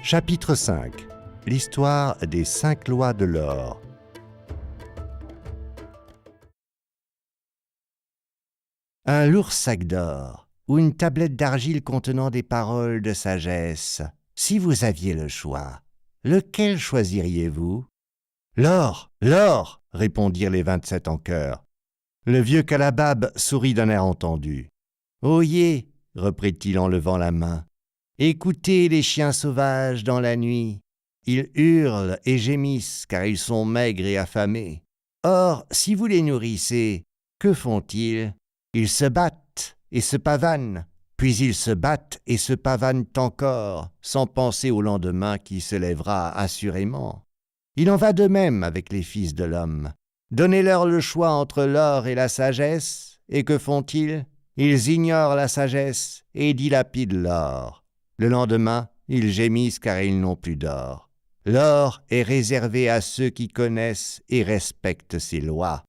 Chapitre 5. L'histoire des 5 lois de l'or. Un lourd sac d'or, ou une tablette d'argile contenant des paroles de sagesse. Si vous aviez le choix, lequel choisiriez-vous? L'or, l'or, répondirent les 27 en chœur. Le vieux Kalabab sourit d'un air entendu. Oyez, reprit-il en levant la main. Écoutez les chiens sauvages dans la nuit. Ils hurlent et gémissent car ils sont maigres et affamés. Or, si vous les nourrissez, que font-ils? Ils se battent et se pavanent, puis ils se battent et se pavanent encore, sans penser au lendemain qui se lèvera assurément. Il en va de même avec les fils de l'homme. Donnez-leur le choix entre l'or et la sagesse, et que font-ils? Ils ignorent la sagesse et dilapident l'or. Le lendemain, ils gémissent car ils n'ont plus d'or. L'or est réservé à ceux qui connaissent et respectent ses lois.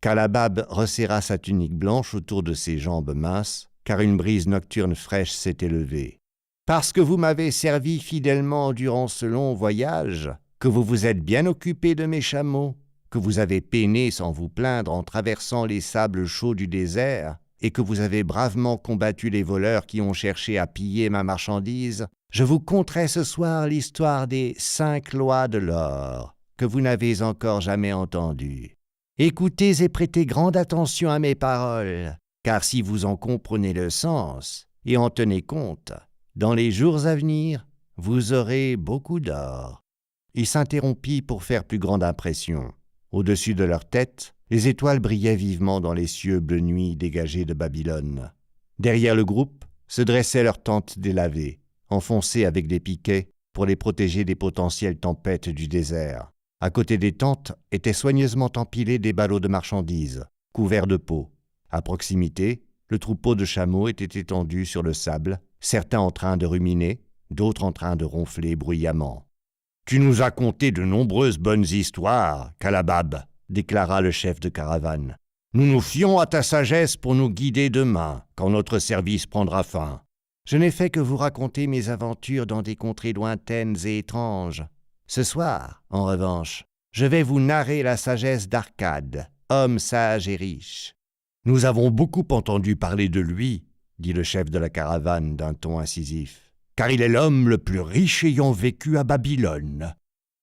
Kalabab resserra sa tunique blanche autour de ses jambes minces, car une brise nocturne fraîche s'était levée. Parce que vous m'avez servi fidèlement durant ce long voyage, que vous vous êtes bien occupé de mes chameaux, que vous avez peiné sans vous plaindre en traversant les sables chauds du désert, et que vous avez bravement combattu les voleurs qui ont cherché à piller ma marchandise, je vous conterai ce soir l'histoire des 5 lois de l'or, que vous n'avez encore jamais entendues. Écoutez et prêtez grande attention à mes paroles, car si vous en comprenez le sens et en tenez compte, dans les jours à venir, vous aurez beaucoup d'or. Il s'interrompit pour faire plus grande impression. Au-dessus de leur tête, les étoiles brillaient vivement dans les cieux bleu nuit dégagés de Babylone. Derrière le groupe se dressaient leurs tentes délavées, enfoncées avec des piquets pour les protéger des potentielles tempêtes du désert. À côté des tentes étaient soigneusement empilés des ballots de marchandises, couverts de peaux. À proximité, le troupeau de chameaux était étendu sur le sable, certains en train de ruminer, d'autres en train de ronfler bruyamment. « Tu nous as conté de nombreuses bonnes histoires, Kalabab, » déclara le chef de caravane. « Nous nous fions à ta sagesse pour nous guider demain, quand notre service prendra fin. » Je n'ai fait que vous raconter mes aventures dans des contrées lointaines et étranges. Ce soir, en revanche, je vais vous narrer la sagesse d'Arcade, homme sage et riche. « Nous avons beaucoup entendu parler de lui, » dit le chef de la caravane d'un ton incisif, « car il est l'homme le plus riche ayant vécu à Babylone. »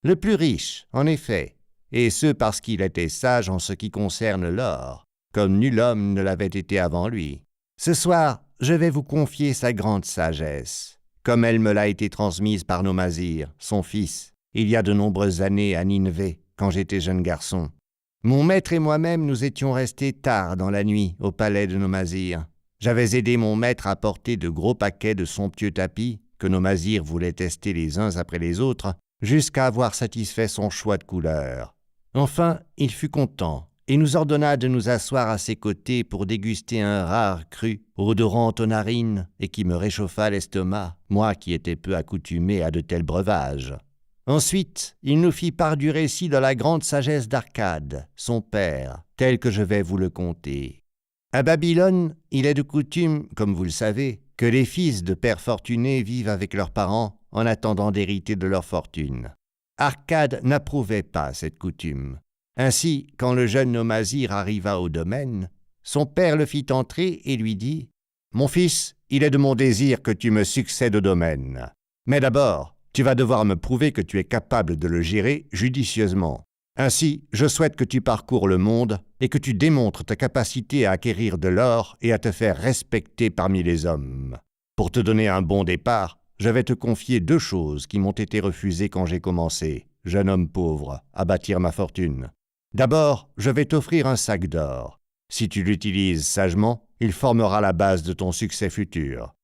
Le plus riche, en effet, et ce parce qu'il était sage en ce qui concerne l'or, comme nul homme ne l'avait été avant lui. Ce soir, je vais vous confier sa grande sagesse, comme elle me l'a été transmise par Nomazir, son fils, il y a de nombreuses années à Nineveh, quand j'étais jeune garçon. Mon maître et moi-même nous étions restés tard dans la nuit au palais de Nomazir. J'avais aidé mon maître à porter de gros paquets de somptueux tapis que Nomazir voulait tester les uns après les autres, jusqu'à avoir satisfait son choix de couleur. Enfin, il fut content et nous ordonna de nous asseoir à ses côtés pour déguster un rare cru, odorant aux narines et qui me réchauffa l'estomac, moi qui étais peu accoutumé à de tels breuvages. Ensuite, il nous fit part du récit de la grande sagesse d'Arcade, son père, tel que je vais vous le conter. À Babylone, il est de coutume, comme vous le savez, que les fils de pères fortunés vivent avec leurs parents en attendant d'hériter de leur fortune. Arcade n'approuvait pas cette coutume. Ainsi, quand le jeune Nomazir arriva au domaine, son père le fit entrer et lui dit « Mon fils, il est de mon désir que tu me succèdes au domaine. Mais d'abord, tu vas devoir me prouver que tu es capable de le gérer judicieusement. Ainsi, je souhaite que tu parcours le monde et que tu démontres ta capacité à acquérir de l'or et à te faire respecter parmi les hommes. Pour te donner un bon départ, je vais te confier 2 choses qui m'ont été refusées quand j'ai commencé, jeune homme pauvre, à bâtir ma fortune. D'abord, je vais t'offrir un sac d'or. Si tu l'utilises sagement, il formera la base de ton succès futur.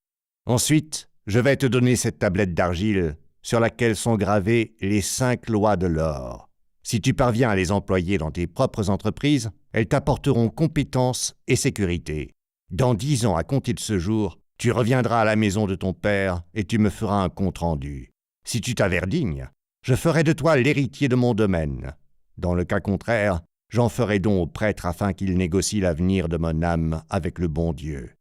Ensuite, je vais te donner cette tablette d'argile sur laquelle sont gravées les 5 lois de l'or. Si tu parviens à les employer dans tes propres entreprises, elles t'apporteront compétence et sécurité. Dans 10 ans à compter de ce jour, tu reviendras à la maison de ton père et tu me feras un compte-rendu. Si tu t'avères digne, je ferai de toi l'héritier de mon domaine. Dans le cas contraire, j'en ferai don au prêtre afin qu'il négocie l'avenir de mon âme avec le bon Dieu. »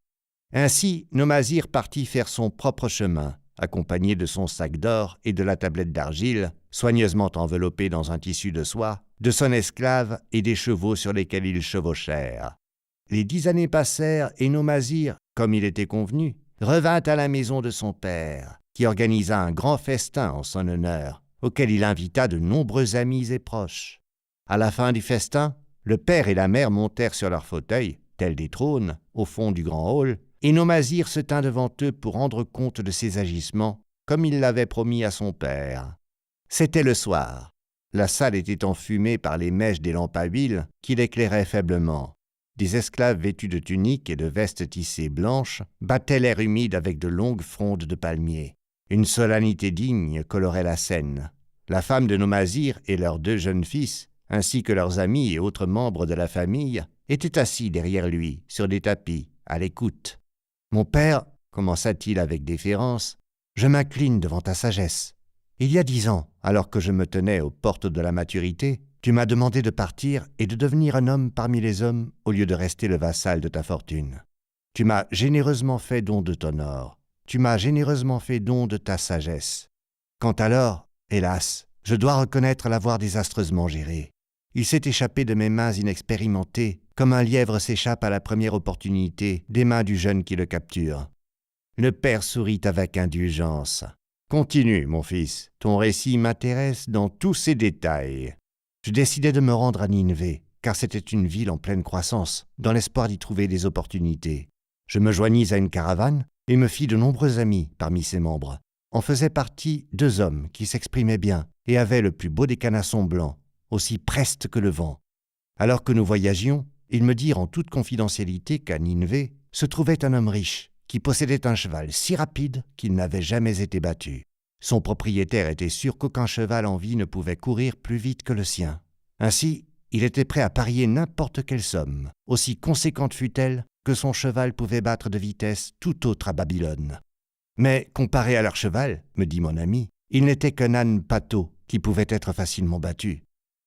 Ainsi, Nomazir partit faire son propre chemin, accompagné de son sac d'or et de la tablette d'argile, soigneusement enveloppée dans un tissu de soie, de son esclave et des chevaux sur lesquels ils chevauchèrent. Les 10 années passèrent et Nomazir, comme il était convenu, revint à la maison de son père, qui organisa un grand festin en son honneur, auquel il invita de nombreux amis et proches. À la fin du festin, le père et la mère montèrent sur leurs fauteuils, tels des trônes, au fond du grand hall, et Nomazir se tint devant eux pour rendre compte de ses agissements, comme il l'avait promis à son père. C'était le soir. La salle était enfumée par les mèches des lampes à huile qui l'éclairaient faiblement. Des esclaves vêtus de tuniques et de vestes tissées blanches battaient l'air humide avec de longues frondes de palmiers. Une solennité digne colorait la scène. La femme de Nomazir et leurs 2 jeunes fils, ainsi que leurs amis et autres membres de la famille, étaient assis derrière lui, sur des tapis, à l'écoute. « Mon père, commença-t-il avec déférence, je m'incline devant ta sagesse. Il y a 10 ans, alors que je me tenais aux portes de la maturité, tu m'as demandé de partir et de devenir un homme parmi les hommes au lieu de rester le vassal de ta fortune. Tu m'as généreusement fait don de ton or. Tu m'as généreusement fait don de ta sagesse. Quant à l'or, hélas, je dois reconnaître l'avoir désastreusement géré. Il s'est échappé de mes mains inexpérimentées, comme un lièvre s'échappe à la première opportunité des mains du jeune qui le capture. » Le père sourit avec indulgence. « Continue, mon fils, ton récit m'intéresse dans tous ses détails. » Je décidai de me rendre à Nineveh, car c'était une ville en pleine croissance, dans l'espoir d'y trouver des opportunités. Je me joignis à une caravane et me fis de nombreux amis parmi ses membres. En faisaient partie 2 hommes qui s'exprimaient bien et avaient le plus beau des canassons blancs, aussi prestes que le vent. Alors que nous voyagions, ils me dirent en toute confidentialité qu'à Nineveh se trouvait un homme riche qui possédait un cheval si rapide qu'il n'avait jamais été battu. Son propriétaire était sûr qu'aucun cheval en vie ne pouvait courir plus vite que le sien. Ainsi, il était prêt à parier n'importe quelle somme, aussi conséquente fût-elle, que son cheval pouvait battre de vitesse tout autre à Babylone. Mais comparé à leur cheval, me dit mon ami, il n'était qu'un âne pâteau qui pouvait être facilement battu.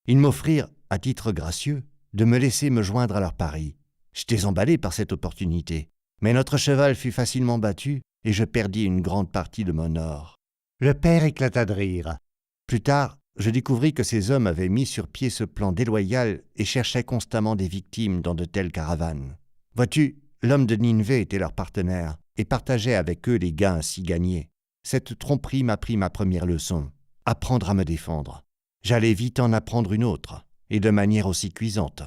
Ils m'offrirent, à titre gracieux, de me laisser me joindre à leur pari. J'étais emballé par cette opportunité, mais notre cheval fut facilement battu et je perdis une grande partie de mon or. Le père éclata de rire. Plus tard, je découvris que ces hommes avaient mis sur pied ce plan déloyal et cherchaient constamment des victimes dans de telles caravanes. Vois-tu, l'homme de Nineveh était leur partenaire et partageait avec eux les gains ainsi gagnés. Cette tromperie m'apprit ma première leçon, apprendre à me défendre. J'allais vite en apprendre une autre, et de manière aussi cuisante.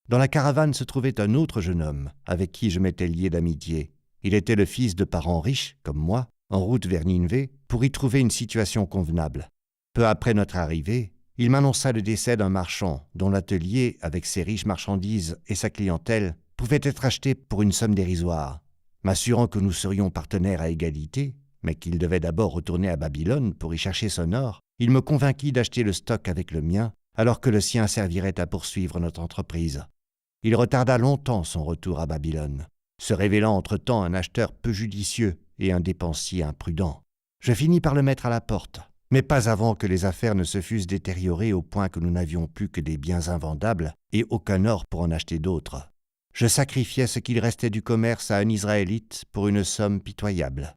Dans la caravane se trouvait un autre jeune homme, avec qui je m'étais lié d'amitié. Il était le fils de parents riches, comme moi, en route vers Nineveh, pour y trouver une situation convenable. Peu après notre arrivée, il m'annonça le décès d'un marchand dont l'atelier, avec ses riches marchandises et sa clientèle, pouvait être acheté pour une somme dérisoire. M'assurant que nous serions partenaires à égalité, mais qu'il devait d'abord retourner à Babylone pour y chercher son or, il me convainquit d'acheter le stock avec le mien, alors que le sien servirait à poursuivre notre entreprise. Il retarda longtemps son retour à Babylone, se révélant entre-temps un acheteur peu judicieux et un dépensier imprudent. Je finis par le mettre à la porte, mais pas avant que les affaires ne se fussent détériorées au point que nous n'avions plus que des biens invendables et aucun or pour en acheter d'autres. Je sacrifiai ce qu'il restait du commerce à un Israélite pour une somme pitoyable.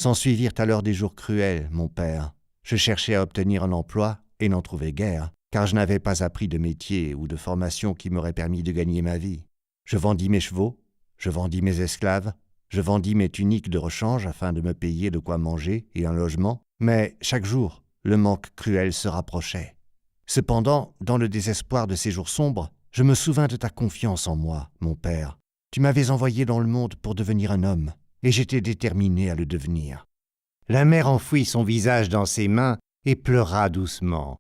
S'ensuivirent alors des jours cruels, mon père. Je cherchais à obtenir un emploi et n'en trouvais guère, car je n'avais pas appris de métier ou de formation qui m'aurait permis de gagner ma vie. Je vendis mes chevaux, je vendis mes esclaves, je vendis mes tuniques de rechange afin de me payer de quoi manger et un logement, mais chaque jour, le manque cruel se rapprochait. Cependant, dans le désespoir de ces jours sombres, je me souvins de ta confiance en moi, mon père. Tu m'avais envoyé dans le monde pour devenir un homme, et j'étais déterminé à le devenir. » La mère enfouit son visage dans ses mains et pleura doucement.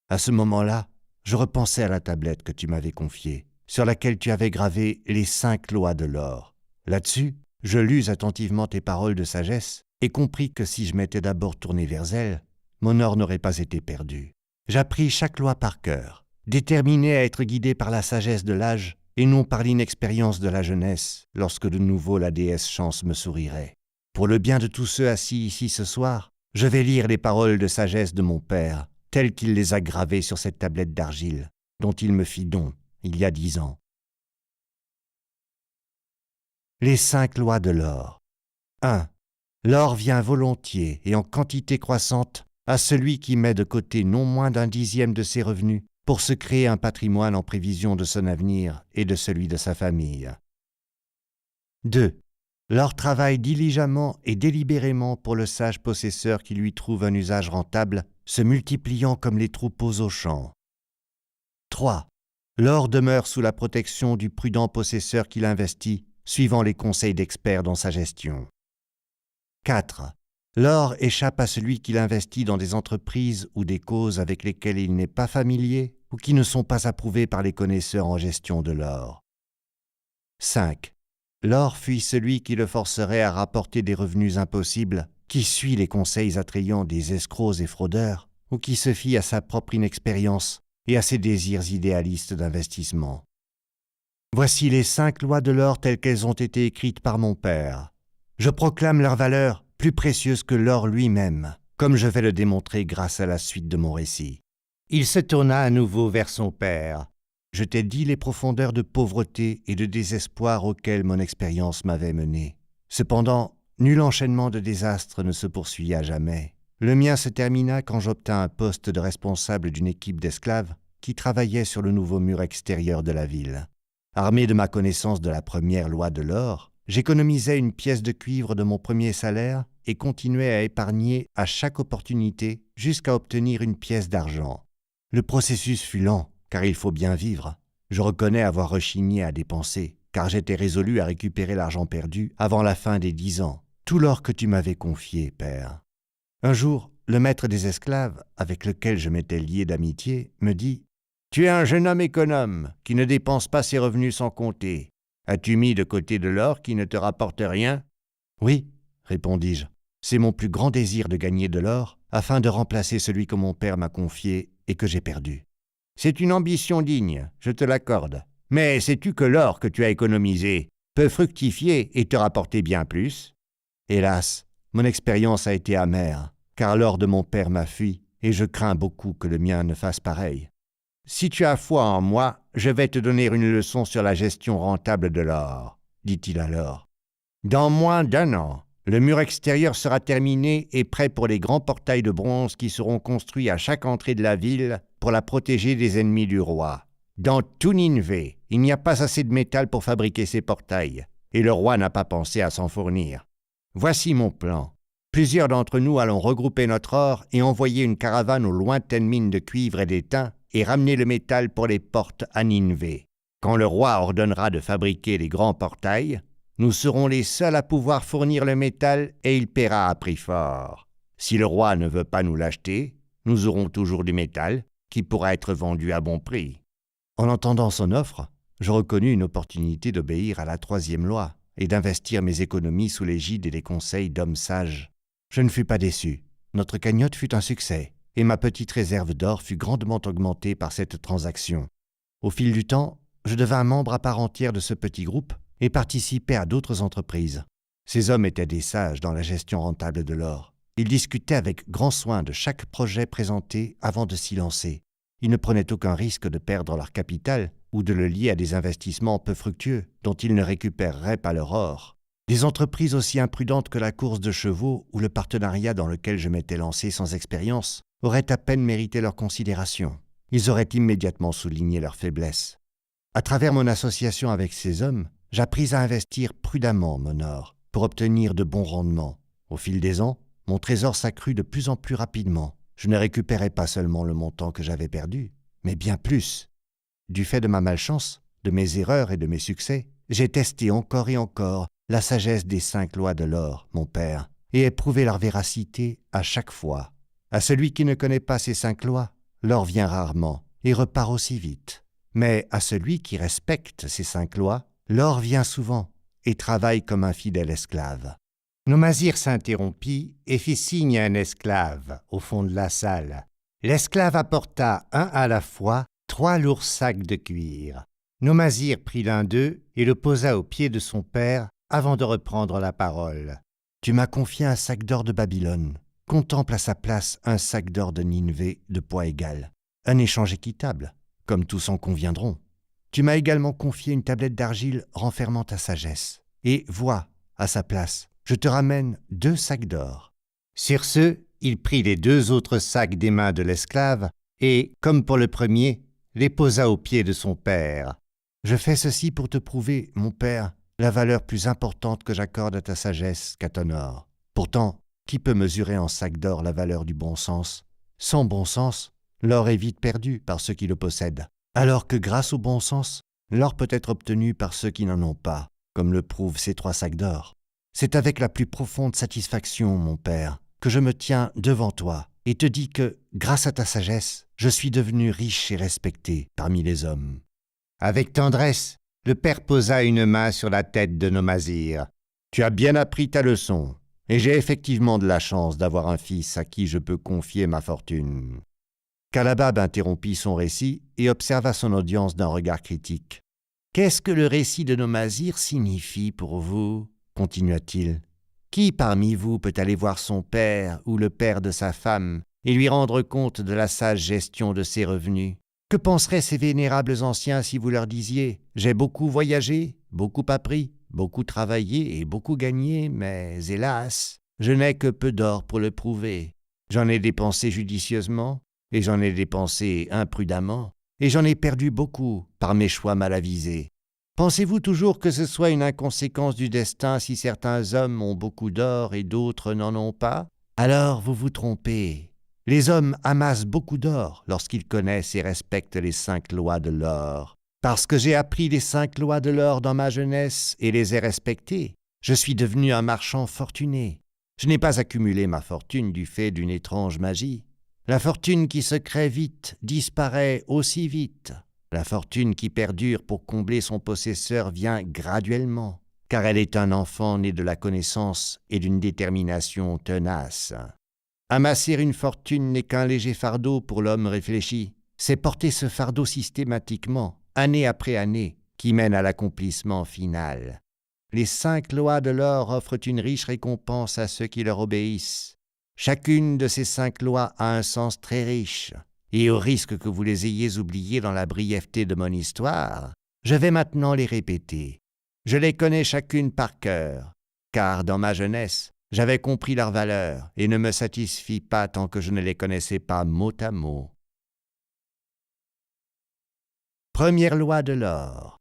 À ce moment-là, je repensais à la tablette que tu m'avais confiée, sur laquelle tu avais gravé les 5 lois de l'or. Là-dessus, je lus attentivement tes paroles de sagesse et compris que si je m'étais d'abord tourné vers elles, mon or n'aurait pas été perdu. J'appris chaque loi par cœur, déterminé à être guidé par la sagesse de l'âge et non par l'inexpérience de la jeunesse, lorsque de nouveau la déesse Chance me sourirait. Pour le bien de tous ceux assis ici ce soir, je vais lire les paroles de sagesse de mon père, telles qu'il les a gravées sur cette tablette d'argile, dont il me fit don il y a 10 ans. Les 5 lois de l'or. 1. L'or vient volontiers et en quantité croissante à celui qui met de côté non moins d'un dixième de ses revenus pour se créer un patrimoine en prévision de son avenir et de celui de sa famille. 2. L'or travaille diligemment et délibérément pour le sage possesseur qui lui trouve un usage rentable, se multipliant comme les troupeaux aux champs. 3. L'or demeure sous la protection du prudent possesseur qui l'investit, suivant les conseils d'experts dans sa gestion. 4. L'or échappe à celui qui l'investit dans des entreprises ou des causes avec lesquelles il n'est pas familier ou qui ne sont pas approuvées par les connaisseurs en gestion de l'or. 5. L'or fuit celui qui le forcerait à rapporter des revenus impossibles, qui suit les conseils attrayants des escrocs et fraudeurs, ou qui se fie à sa propre inexpérience et à ses désirs idéalistes d'investissement. Voici les 5 lois de l'or telles qu'elles ont été écrites par mon père. Je proclame leur valeur plus précieuse que l'or lui-même, comme je vais le démontrer grâce à la suite de mon récit. Il se tourna à nouveau vers son père. Je t'ai dit les profondeurs de pauvreté et de désespoir auxquelles mon expérience m'avait mené. Cependant, nul enchaînement de désastres ne se poursuit à jamais. Le mien se termina quand j'obtins un poste de responsable d'une équipe d'esclaves qui travaillait sur le nouveau mur extérieur de la ville. Armé de ma connaissance de la première loi de l'or, j'économisais une pièce de cuivre de mon premier salaire et continuais à épargner à chaque opportunité jusqu'à obtenir une pièce d'argent. Le processus fut lent, car il faut bien vivre. Je reconnais avoir rechigné à dépenser, car j'étais résolu à récupérer l'argent perdu avant la fin des 10 ans, tout l'or que tu m'avais confié, père. Un jour, le maître des esclaves, avec lequel je m'étais lié d'amitié, me dit « Tu es un jeune homme économe, qui ne dépense pas ses revenus sans compter. As-tu mis de côté de l'or qui ne te rapporte rien ?»« Oui, répondis-je, c'est mon plus grand désir de gagner de l'or, afin de remplacer celui que mon père m'a confié et que j'ai perdu. » « C'est une ambition digne, je te l'accorde. Mais sais-tu que l'or que tu as économisé peut fructifier et te rapporter bien plus ?» Hélas, mon expérience a été amère, car l'or de mon père m'a fui, et je crains beaucoup que le mien ne fasse pareil. Si tu as foi en moi, je vais te donner une leçon sur la gestion rentable de l'or, dit-il alors. Dans moins d'1 an, le mur extérieur sera terminé et prêt pour les grands portails de bronze qui seront construits à chaque entrée de la ville pour la protéger des ennemis du roi. Dans tout Nineveh, il n'y a pas assez de métal pour fabriquer ces portails, et le roi n'a pas pensé à s'en fournir. Voici mon plan. Plusieurs d'entre nous allons regrouper notre or et envoyer une caravane aux lointaines mines de cuivre et d'étain et ramener le métal pour les portes à Nineveh. Quand le roi ordonnera de fabriquer les grands portails, nous serons les seuls à pouvoir fournir le métal et il paiera à prix fort. Si le roi ne veut pas nous l'acheter, nous aurons toujours du métal qui pourra être vendu à bon prix. En entendant son offre, je reconnus une opportunité d'obéir à la 3e loi et d'investir mes économies sous l'égide et les conseils d'hommes sages. Je ne fus pas déçu. Notre cagnotte fut un succès et ma petite réserve d'or fut grandement augmentée par cette transaction. Au fil du temps, je devins membre à part entière de ce petit groupe et participais à d'autres entreprises. Ces hommes étaient des sages dans la gestion rentable de l'or. Ils discutaient avec grand soin de chaque projet présenté avant de s'y lancer. Ils ne prenaient aucun risque de perdre leur capital ou de le lier à des investissements peu fructueux dont ils ne récupéreraient pas leur or. Des entreprises aussi imprudentes que la course de chevaux ou le partenariat dans lequel je m'étais lancé sans expérience auraient à peine mérité leur considération. Ils auraient immédiatement souligné leurs faiblesses. À travers mon association avec ces hommes, j'appris à investir prudemment mon or pour obtenir de bons rendements. Au fil des ans, mon trésor s'accrut de plus en plus rapidement. Je ne récupérais pas seulement le montant que j'avais perdu, mais bien plus. Du fait de ma malchance, de mes erreurs et de mes succès, j'ai testé encore et encore la sagesse des 5 lois de l'or, mon père, et éprouvé leur véracité à chaque fois. À celui qui ne connaît pas ces 5 lois, l'or vient rarement et repart aussi vite. Mais à celui qui respecte ces 5 lois, l'or vient souvent et travaille comme un fidèle esclave. Nomasir s'interrompit et fit signe à un esclave au fond de la salle. L'esclave apporta un à la fois 3 lourds sacs de cuir. Nomasir prit l'un d'eux et le posa aux pieds de son père avant de reprendre la parole. « Tu m'as confié un sac d'or de Babylone. Contemple à sa place un sac d'or de Nineveh de poids égal. Un échange équitable, comme tous en conviendront. Tu m'as également confié une tablette d'argile renfermant ta sagesse. Et vois, à sa place, je te ramène 2 sacs d'or. » Sur ce, il prit les 2 autres sacs des mains de l'esclave et, comme pour le premier, les posa aux pieds de son père. « Je fais ceci pour te prouver, mon père, la valeur plus importante que j'accorde à ta sagesse qu'à ton or. Pourtant, qui peut mesurer en sacs d'or la valeur du bon sens? Sans bon sens, l'or est vite perdu par ceux qui le possèdent, alors que grâce au bon sens, l'or peut être obtenu par ceux qui n'en ont pas, comme le prouvent ces 3 sacs d'or. C'est avec la plus profonde satisfaction, mon père, que je me tiens devant toi et te dis que, grâce à ta sagesse, je suis devenu riche et respecté parmi les hommes. » Avec tendresse, le père posa une main sur la tête de Nomasir. « Tu as bien appris ta leçon, et j'ai effectivement de la chance d'avoir un fils à qui je peux confier ma fortune. » Kalabab interrompit son récit et observa son audience d'un regard critique. « Qu'est-ce que le récit de Nomasir signifie pour vous ?» continua-t-il. « Qui parmi vous peut aller voir son père ou le père de sa femme et lui rendre compte de la sage gestion de ses revenus? Que penseraient ces vénérables anciens si vous leur disiez « J'ai beaucoup voyagé, beaucoup appris, beaucoup travaillé et beaucoup gagné, mais hélas, je n'ai que peu d'or pour le prouver. J'en ai dépensé judicieusement, et j'en ai dépensé imprudemment, et j'en ai perdu beaucoup par mes choix mal avisés. Pensez-vous toujours que ce soit une inconséquence du destin si certains hommes ont beaucoup d'or et d'autres n'en ont pas? Alors vous vous trompez. Les hommes amassent beaucoup d'or lorsqu'ils connaissent et respectent les 5 lois de l'or. Parce que j'ai appris les 5 lois de l'or dans ma jeunesse et les ai respectées, je suis devenu un marchand fortuné. Je n'ai pas accumulé ma fortune du fait d'une étrange magie. La fortune qui se crée vite disparaît aussi vite. La fortune qui perdure pour combler son possesseur vient graduellement, car elle est un enfant né de la connaissance et d'une détermination tenace. Amasser une fortune n'est qu'un léger fardeau pour l'homme réfléchi. C'est porter ce fardeau systématiquement, année après année, qui mène à l'accomplissement final. Les 5 lois de l'or offrent une riche récompense à ceux qui leur obéissent. Chacune de ces 5 lois a un sens très riche, et au risque que vous les ayez oubliées dans la brièveté de mon histoire, je vais maintenant les répéter. Je les connais chacune par cœur, car dans ma jeunesse, j'avais compris leur valeur et ne me satisfis pas tant que je ne les connaissais pas mot à mot. Première loi de l'or.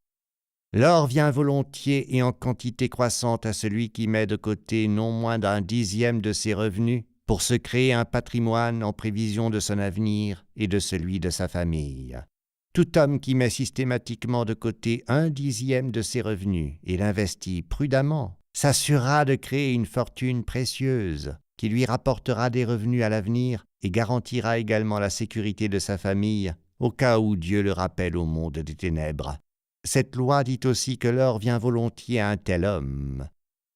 L'or vient volontiers et en quantité croissante à celui qui met de côté non moins d'un 10e de ses revenus pour se créer un patrimoine en prévision de son avenir et de celui de sa famille. Tout homme qui met systématiquement de côté un 10e de ses revenus et l'investit prudemment s'assurera de créer une fortune précieuse qui lui rapportera des revenus à l'avenir et garantira également la sécurité de sa famille au cas où Dieu le rappelle au monde des ténèbres. Cette loi dit aussi que l'or vient volontiers à un tel homme.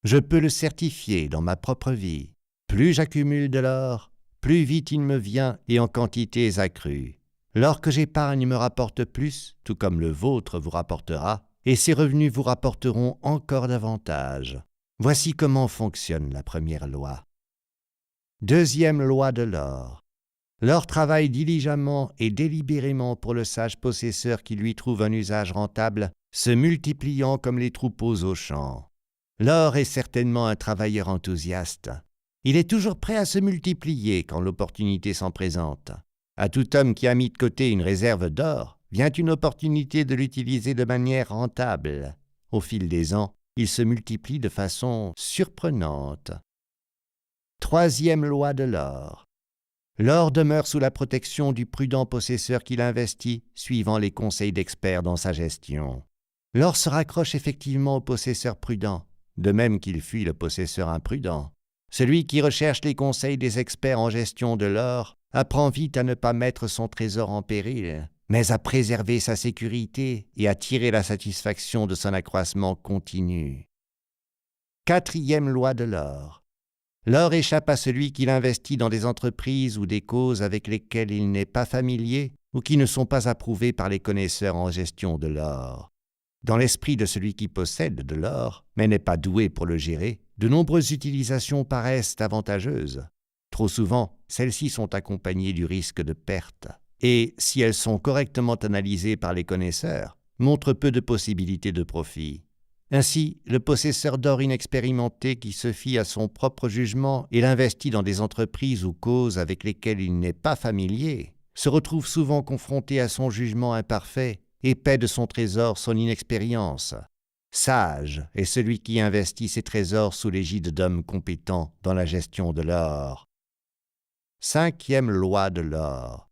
Je peux le certifier dans ma propre vie. Plus j'accumule de l'or, plus vite il me vient et en quantités accrues. L'or que j'épargne me rapporte plus, tout comme le vôtre vous rapportera, et ces revenus vous rapporteront encore davantage. Voici comment fonctionne la première loi. Deuxième loi de l'or. L'or travaille diligemment et délibérément pour le sage possesseur qui lui trouve un usage rentable, se multipliant comme les troupeaux aux champs. L'or est certainement un travailleur enthousiaste. Il est toujours prêt à se multiplier quand l'opportunité s'en présente. À tout homme qui a mis de côté une réserve d'or, vient une opportunité de l'utiliser de manière rentable. Au fil des ans, il se multiplie de façon surprenante. Troisième loi de l'or. L'or demeure sous la protection du prudent possesseur qui l'investit, suivant les conseils d'experts dans sa gestion. L'or se raccroche effectivement au possesseur prudent, de même qu'il fuit le possesseur imprudent. Celui qui recherche les conseils des experts en gestion de l'or apprend vite à ne pas mettre son trésor en péril, mais à préserver sa sécurité et à tirer la satisfaction de son accroissement continu. Quatrième loi de l'or. L'or échappe à celui qui l'investit dans des entreprises ou des causes avec lesquelles il n'est pas familier ou qui ne sont pas approuvées par les connaisseurs en gestion de l'or. Dans l'esprit de celui qui possède de l'or, mais n'est pas doué pour le gérer, de nombreuses utilisations paraissent avantageuses. Trop souvent, celles-ci sont accompagnées du risque de perte. Et, si elles sont correctement analysées par les connaisseurs, montrent peu de possibilités de profit. Ainsi, le possesseur d'or inexpérimenté qui se fie à son propre jugement et l'investit dans des entreprises ou causes avec lesquelles il n'est pas familier, se retrouve souvent confronté à son jugement imparfait et paie de son trésor son inexpérience. Sage est celui qui investit ses trésors sous l'égide d'hommes compétents dans la gestion de l'or. 5e loi de l'or.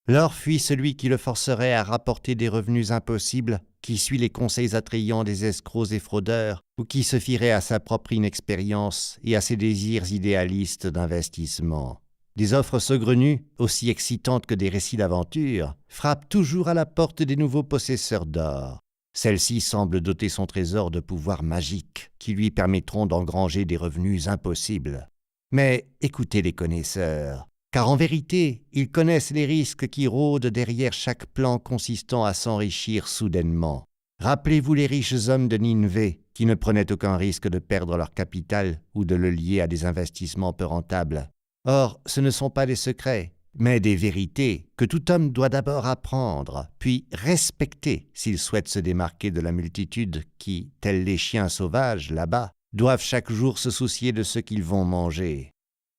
L'or fuit celui qui le forcerait à rapporter des revenus impossibles, qui suit les conseils attrayants des escrocs et fraudeurs, ou qui se fierait à sa propre inexpérience et à ses désirs idéalistes d'investissement. Des offres saugrenues, aussi excitantes que des récits d'aventure, frappent toujours à la porte des nouveaux possesseurs d'or. Celle-ci semble doter son trésor de pouvoirs magiques qui lui permettront d'engranger des revenus impossibles. Mais écoutez les connaisseurs, car en vérité, ils connaissent les risques qui rôdent derrière chaque plan consistant à s'enrichir soudainement. Rappelez-vous les riches hommes de Nineveh qui ne prenaient aucun risque de perdre leur capital ou de le lier à des investissements peu rentables. Or, ce ne sont pas des secrets, mais des vérités que tout homme doit d'abord apprendre, puis respecter s'il souhaite se démarquer de la multitude qui, tels les chiens sauvages là-bas, doivent chaque jour se soucier de ce qu'ils vont manger.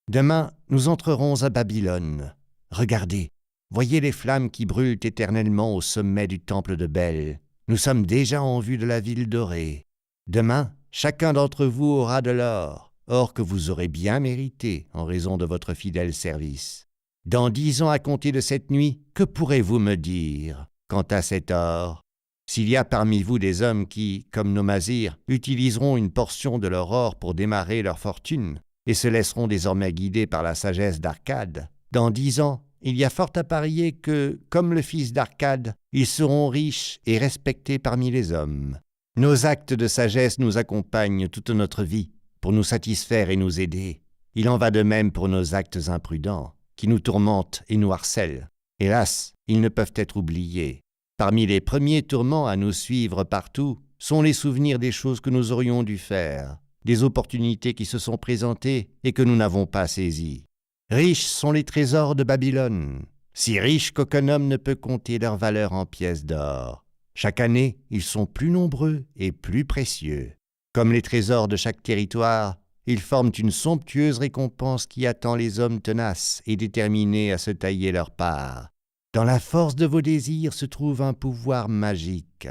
Demain, nous entrerons à Babylone. Regardez, voyez les flammes qui brûlent éternellement au sommet du temple de Bel. Nous sommes déjà en vue de la ville dorée. Demain, chacun d'entre vous aura de l'or, or que vous aurez bien mérité en raison de votre fidèle service. Dans 10 ans à compter de cette nuit, que pourrez-vous me dire quant à cet or? S'il y a parmi vous des hommes qui, comme nos mazirs, utiliseront une portion de leur or pour démarrer leur fortune et se laisseront désormais guider par la sagesse d'Arcade, dans 10 ans, il y a fort à parier que, comme le fils d'Arcade, ils seront riches et respectés parmi les hommes. Nos actes de sagesse nous accompagnent toute notre vie pour nous satisfaire et nous aider. Il en va de même pour nos actes imprudents, qui nous tourmentent et nous harcèlent. Hélas, ils ne peuvent être oubliés. Parmi les premiers tourments à nous suivre partout sont les souvenirs des choses que nous aurions dû faire, des opportunités qui se sont présentées et que nous n'avons pas saisies. Riches sont les trésors de Babylone, si riches qu'aucun homme ne peut compter leur valeur en pièces d'or. Chaque année, ils sont plus nombreux et plus précieux. Comme les trésors de chaque territoire, ils forment une somptueuse récompense qui attend les hommes tenaces et déterminés à se tailler leur part. Dans la force de vos désirs se trouve un pouvoir magique.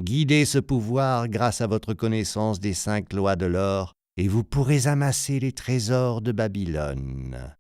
Guidez ce pouvoir grâce à votre connaissance des 5 lois de l'or, et vous pourrez amasser les trésors de Babylone.